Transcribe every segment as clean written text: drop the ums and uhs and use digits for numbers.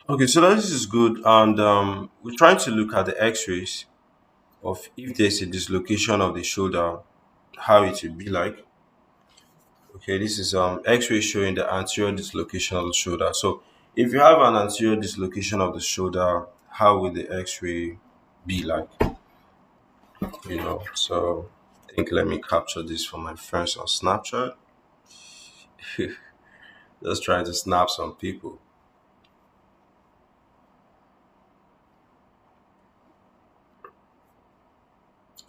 Okay, so this is good, and we're trying to look at the X-rays of if there's a dislocation of the shoulder, how it will be like. Okay, this is X-ray showing the anterior dislocation of the shoulder. So, if you have an anterior dislocation of the shoulder, how will the X-ray be like? So I think let me capture this for my friends on Snapchat. Just trying to snap some people.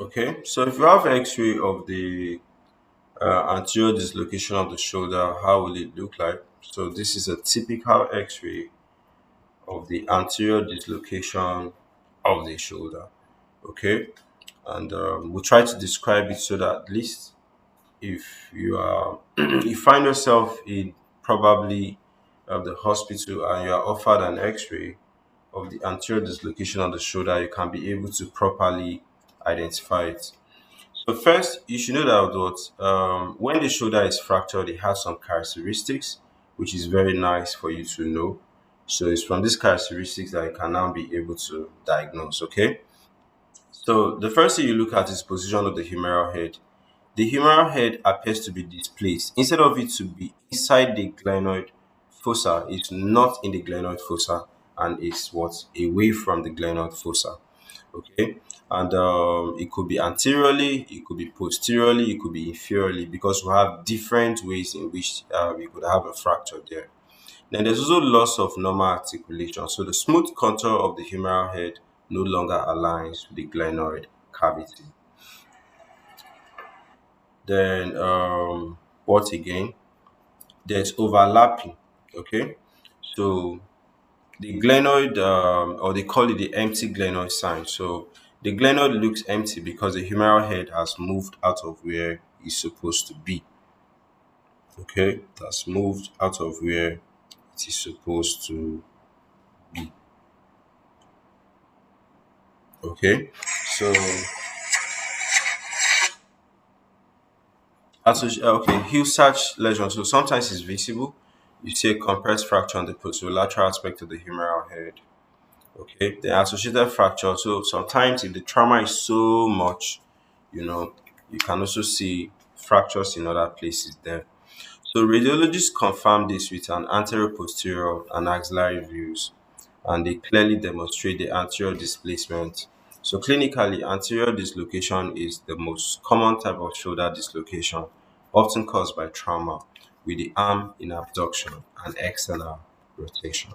Okay, so if you have X-ray of the anterior dislocation of the shoulder, how will it look like? So this is a typical X-ray of the anterior dislocation of the shoulder. Okay, and we'll try to describe it so that at least if you are you find yourself in probably the hospital and you are offered an X-ray of the anterior dislocation of the shoulder, you can be able to properly identify it. So first, you should know that when the shoulder is fractured, it has some characteristics, which is very nice for you to know. So it's from these characteristics that you can now be able to diagnose. Okay. So the first thing you look at is position of the humeral head. The humeral head appears to be displaced. Instead of it to be inside the glenoid fossa, it's not in the glenoid fossa and it's what away from the glenoid fossa. Okay, and it could be anteriorly, it could be posteriorly, it could be inferiorly because we have different ways in which we could have a fracture there. Then there's also loss of normal articulation. So the smooth contour of the humeral head no longer aligns with the glenoid cavity. Then what again? There's overlapping. Okay, so the glenoid, or they call it the empty glenoid sign. So the glenoid looks empty because the humeral head has moved out of where it's supposed to be. Okay, that's moved out of where it is supposed to be. Okay, so okay, Hill-Sachs lesion. So sometimes it's visible. You see a compressed fracture on the posterolateral aspect of the humeral head. Okay, the associated fracture. So sometimes if the trauma is so much, you know, you can also see fractures in other places there. So radiologists confirm this with an anteroposterior and axillary views, and they clearly demonstrate the anterior displacement. So clinically, anterior dislocation is the most common type of shoulder dislocation, often caused by trauma, with the arm in abduction and external rotation.